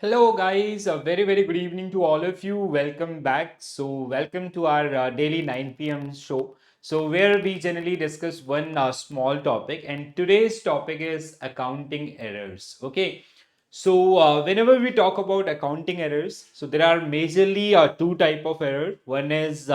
Hello, guys. A very good evening to all of you. Welcome back. Welcome to our daily 9 p.m. show. Where we generally discuss one small topic, and today's topic is accounting errors. Okay. Whenever we talk about accounting errors, so there are majorly two type of error. One is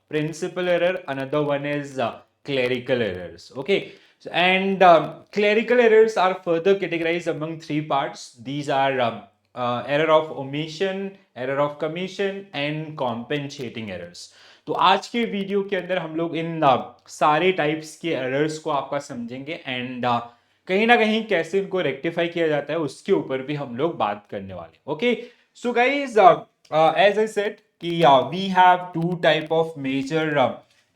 principal error. Another one is clerical errors. Okay. Clerical errors are further categorized among three parts. These are error of omission, error of commission and compensating errors. तो आज के video के अंदर हम लोग इन सारे types के errors को आपका समझेंगे एंड कहीं ना कहीं कैसे इनको रेक्टिफाई किया जाता है उसके ऊपर भी हम लोग बात करने वाले. Okay, so guys, as I said कि we have two type of major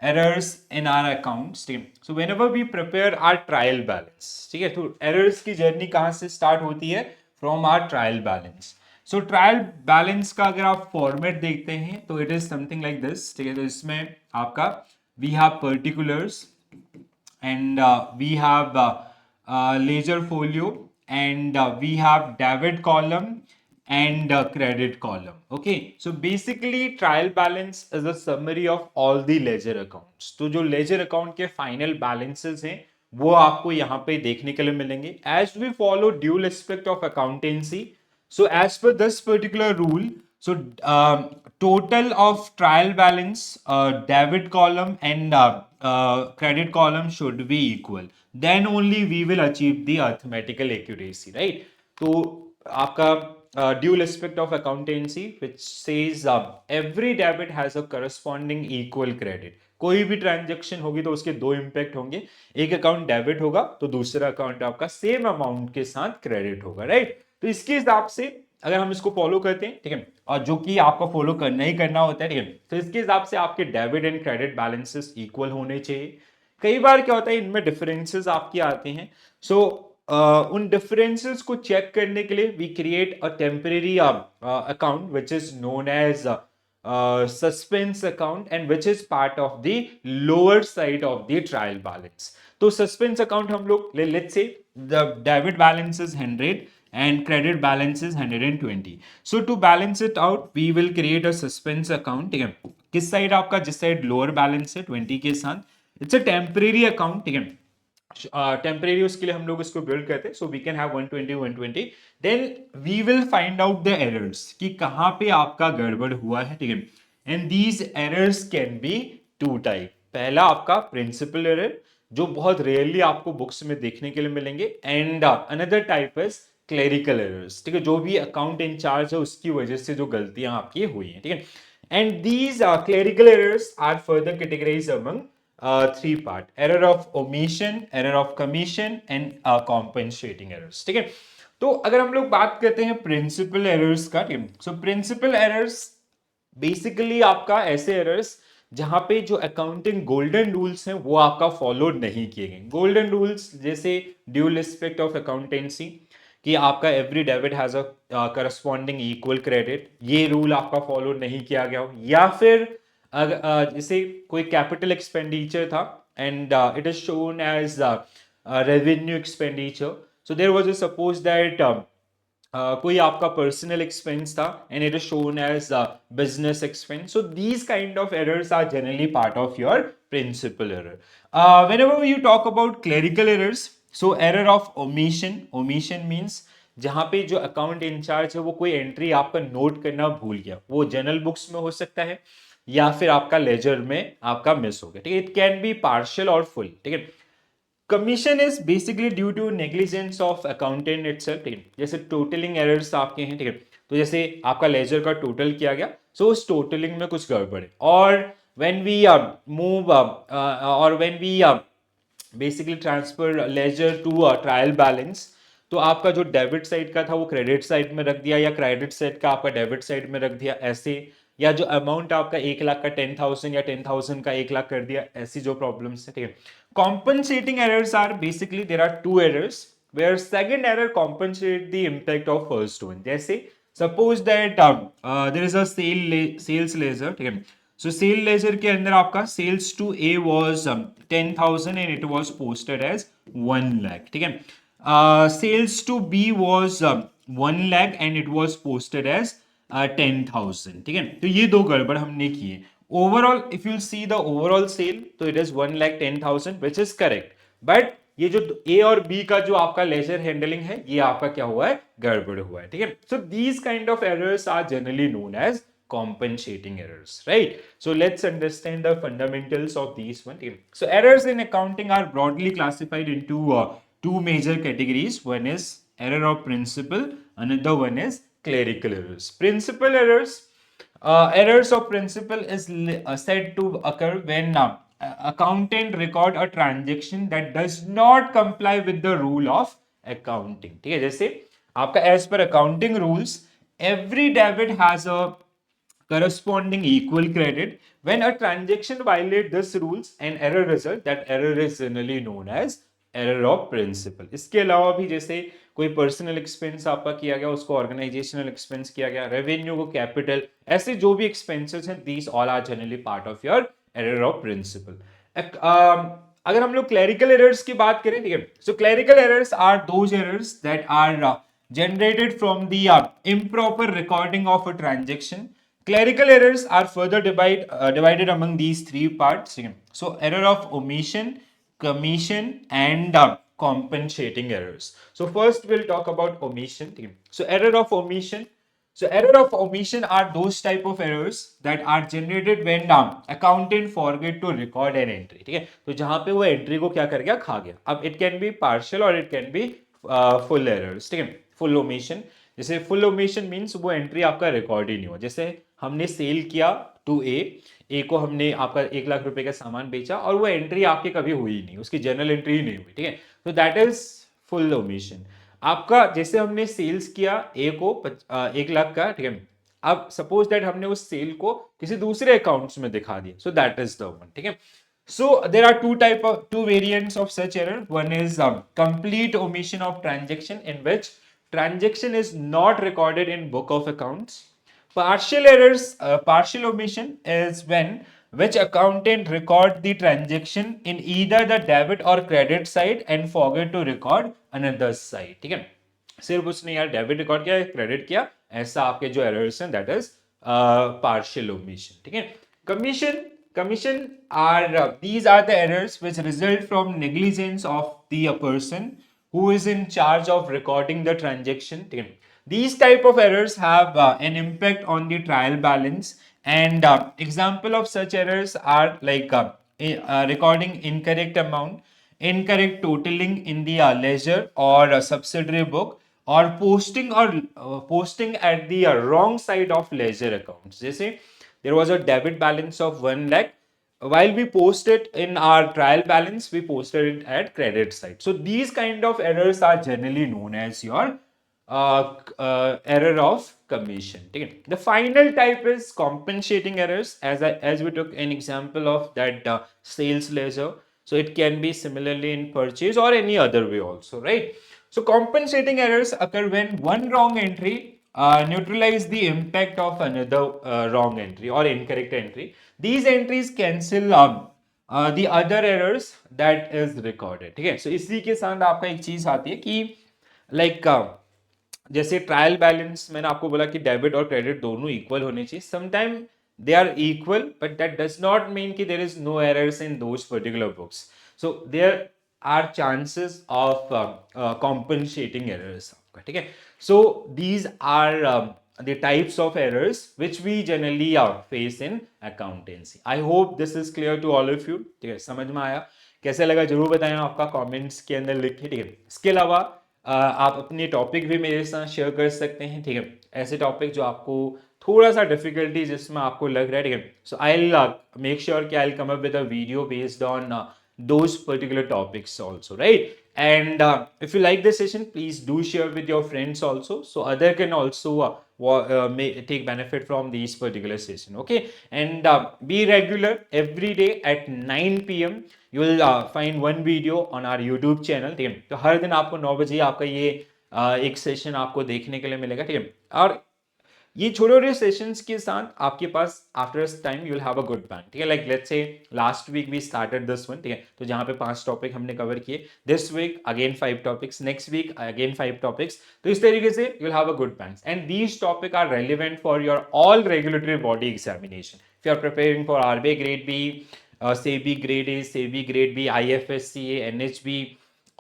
errors in our accounts. ठीक है, so whenever we prepare our trial balance, ठीक है, तो errors की जर्नी कहाँ से स्टार्ट होती है? From our trial balance. So trial balance का अगर आप फॉर्मेट देखते हैं तो it is something like this. ठीक है, तो इसमें आपका we have particulars and we have ledger folio and we have debit column and credit column. Okay, so basically trial balance is a summary of all the ledger accounts. तो जो ledger account के final balances हैं वो आपको यहाँ पे देखने के लिए मिलेंगे. As we follow dual aspect of accountancy, so as per this particular rule, so total of trial balance, debit column and credit column should be equal. Then only we will achieve the arithmetical accuracy, right? तो आपका dual aspect of accountancy which says every debit has a corresponding equal credit. कोई भी transaction होगी तो उसके दो impact होंगे. एक अकाउंट डेबिट होगा तो दूसरा अकाउंट आपका सेम अमाउंट के साथ क्रेडिट होगा, राइट? तो इसके हिसाब से अगर हम इसको फॉलो करते हैं, ठीक है, और जो कि आपको फॉलो करना ही करना होता है, ठीक है, तो इसके हिसाब से आपके debit and credit balances equal होने चाहिए. कई बार क्या होता है इनमें डिफरेंसेस आपके आते हैं. उन डिफरेंसेस को चेक करने के लिए we create a temporary account which is known as suspense account and which is part of the lower side of the trial balance. तो suspense account हम लोग let's say the debit balance is 100 and credit balance is 120. So to balance it out we will create a suspense account. ठीक है, किस side आपका, जिस side lower balance है 20 के साथ, इट्स अ टेम्परेरी अकाउंट. ठीक है, टेम्परेरी उसके लिए हम लोग इसको बिल्ड करते हैं. So we can have 120 120. Then we will find out the errors कि कहां पे आपका गड़बड़ हुआ है. ठीक है, and these errors can be two type. पहला आपका प्रिंसिपल एरर जो बहुत रेयरली आपको बुक्स में देखने के लिए मिलेंगे, and another type is clerical errors. ठीक है, जो भी अकाउंट इंचार्ज है उसकी वजह से जो गलतियां आपकी हुई हैं. ठीक है, and these clerical errors are further categorised among three part: error of omission, error of commission and compensating errors. ठीक है, तो अगर हम लोग बात करते हैं प्रिंसिपल एरर्स का, ठीक है, सो प्रिंसिपल एरर्स बेसिकली आपका ऐसे एरर्स जहां पे जो अकाउंटिंग गोल्डन रूल्स हैं वो आपका फॉलो नहीं किए गए. गोल्डन रूल्स जैसे ड्यूल एस्पेक्ट ऑफ अकाउंटेंसी कि आपका every debit has a corresponding equal credit, ये रूल आपका फॉलो नहीं किया गया हो. या फिर जैसे कोई कैपिटल एक्सपेंडिचर था and it is shown as revenue expenditure, so there was a suppose that कोई आपका पर्सनल एक्सपेंस था and it is shown as business expense. So these kind of errors are generally part of your principle error. whenever you talk about clerical errors, so error of omission, omission means जहां पे जो account in charge है वो कोई entry आपका note करना भूल गया. वो जनरल बुक्स में हो सकता है या फिर आपका लेजर में आपका मिस हो गया. ठीक है, इट कैन बी पार्शियल और फुल. ठीक है, commission is basically due to negligence of accountant itself. ठीक है, जैसे टोटलिंग एरर्स आपके हैं. ठीक है, तो जैसे आपका लेजर का टोटल किया गया, सो उस टोटलिंग में कुछ गड़बड़ है. और व्हेन वी मूव और when we basically transfer ledger to trial balance, तो आपका जो डेबिट साइड का था वो क्रेडिट साइड में रख दिया या क्रेडिट साइड का आपका डेबिट साइड में रख दिया ऐसे, या जो अमाउंट आपका 1 लाख का 10,000 या 10,000 का 1 लाख कर दिया, ऐसी जो प्रॉब्लम्स है. ठीक है, compensating errors are basically there are two errors where second error compensate the impact of first one. जैसे suppose that there is a sales ledger. ठीक है, so sale ledger के अंदर आपका sales to A was 10,000 and it was posted as 1 lakh. ठीक है, sales to B was 1 lakh and it was posted as 10,000. ठीक है, तो ये दो गड़बड़ हमने किए. Overall if you see the overall sale, तो it is 1,10,000 which is correct. But ये जो ए और बी का जो आपका लेजर हैंडलिंग है, ये आपका क्या हुआ है, गड़बड़ हुआ है. ठीक है, so these kind of errors are generally known as compensating errors, right? So let's understand the fundamentals of these one. So errors in accounting are broadly classified into two major categories. One is error of principle, another one is clerical errors. Principal errors, errors of principle is said to occur when accountant record a transaction that does not comply with the rule of accounting. ठीक है, जैसे आपका as per accounting rules, every debit has a corresponding equal credit. When a transaction violates this rules and error result, that error is generally known as error of principle. इसके अलावा भी जैसे कोई personal expense आपका किया गया, उसको organisational expense किया गया, रेवेन्यू को कैपिटल, ऐसे जो भी एक्सपेंसेस हैं, these all are generally part of your error of principle. अगर हम लोग क्लरिकल एरर्स की बात करें, ठीक है, so clerical errors are those errors that are generated from the improper recording of a transaction. Clerical errors are further divided among these three parts. So, error of omission, commission, and compensating errors. So, first we'll talk about omission. So, error of omission. So, error of omission are those type of errors that are generated when accountant forget to record an entry. ठीक है, तो जहां पे वो entry को क्या कर गया, खा गया. अब it can be partial or it can be full errors. ठीक है, full omission. जैसे फुल ओमिशन मीन्स वो एंट्री आपका रिकॉर्ड ही नहीं हुआ. जैसे हमने सेल किया टू ए को हमने आपका 1 लाख रुपए का सामान बेचा और वो एंट्री आपकी कभी हुई नहीं, उसकी जनरल एंट्री ही नहीं हुई. ठीक है, तो दैट इज फुल ओमिशन. आपका जैसे हमने सेल्स किया ए को 1 लाख का, ठीक है, अब सपोज दैट हमने उस सेल को किसी दूसरे अकाउंट्स में दिखा दिया, so that is the one. ठीक है, so there are two variants of such error. One is complete omission of transaction, in which transaction is not recorded in book of accounts. Partial errors, partial omission is when which accountant record the transaction in either the debit or credit side and forget to record another side. ठीक है, सिर्फ उसने यार debit record किया, credit किया, ऐसा आपके जो एरर्स हैं, दैट इज पार्शियल ओमिशन. ठीक है, commission are these are the errors which result from negligence of the person who is in charge of recording the transaction. These type of errors have an impact on the trial balance, and example of such errors are like recording incorrect amount, incorrect totaling in the ledger or subsidiary book, or posting at the wrong side of ledger accounts. जैसे there was a debit balance of 1 lakh. While we posted in our trial balance, we posted it at credit side. So these kind of errors are generally known as your error of commission. The final type is compensating errors, as we took an example of that sales ledger. So it can be similarly in purchase or any other way also, right? So compensating errors occur when one wrong entry neutralize the impact of another wrong entry or incorrect entry. These entries cancel the other errors that is recorded. ठीक है, so इसी के साथ आपका एक चीज आती है कि like जैसे ट्रायल बैलेंस मैंने आपको बोला कि डेबिट और क्रेडिट दोनों इक्वल होने चाहिए. Sometime they are equal, but that does not mean कि there is no errors in those particular books. So there are chances of compensating errors. ठीक है, so these are the types of errors which we generally face in accountancy. I hope this is clear to all of you. ठीक है, समझ में आया? कैसे लगा जरूर बताएं आपका कमेंट्स के अंदर लिख के. ठीक है, इसके अलावा आप अपने टॉपिक भी मेरे साथ शेयर कर सकते हैं. ठीक है, ऐसे टॉपिक जो आपको थोड़ा सा डिफिकल्टी जिसमें आपको लग रहा है. ठीक है, सो आई मेक श्योर कि I come up with a video based on those particular topics also, right? And if you like this session, please do share with your friends also, so other can also take benefit from these particular session. Okay, and be regular. Every day at 9 p.m. you will find one video on our YouTube channel. ठीक है, तो हर दिन आपको 9 बजे आपका ये एक session आपको देखने के लिए मिलेगा. ठीक है, और ये छोटे छोटे सेशंस के साथ आपके पास after time you will have a good bank, ठीक है। Like let's say last week we started this one, ठीक है, तो जहां पे 5 टॉपिक हमने कवर किए, this week again 5 topics, next week again 5 topics. तो इस तरीके से you will have a good bank and these topic are relevant for your all regulatory body examination. If you are preparing for RBI grade B, SEBI grade A, SEBI grade B, IFSC, NHB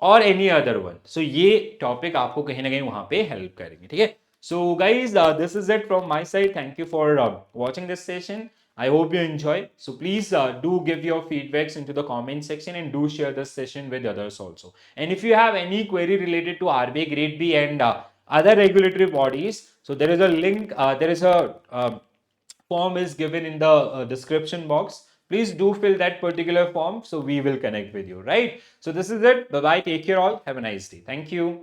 और any other one, so ये topic आपको कहीं ना कहीं वहां पे help करेंगे, ठीक है। So guys, this is it from my side. Thank you for watching this session. I hope you enjoy. So please do give your feedbacks into the comment section and do share this session with others also. And if you have any query related to RBI Grade B and other regulatory bodies, so there is a link, there is a form is given in the description box. Please do fill that particular form so we will connect with you, right? So this is it. Bye bye. Take care all. Have a nice day. Thank you.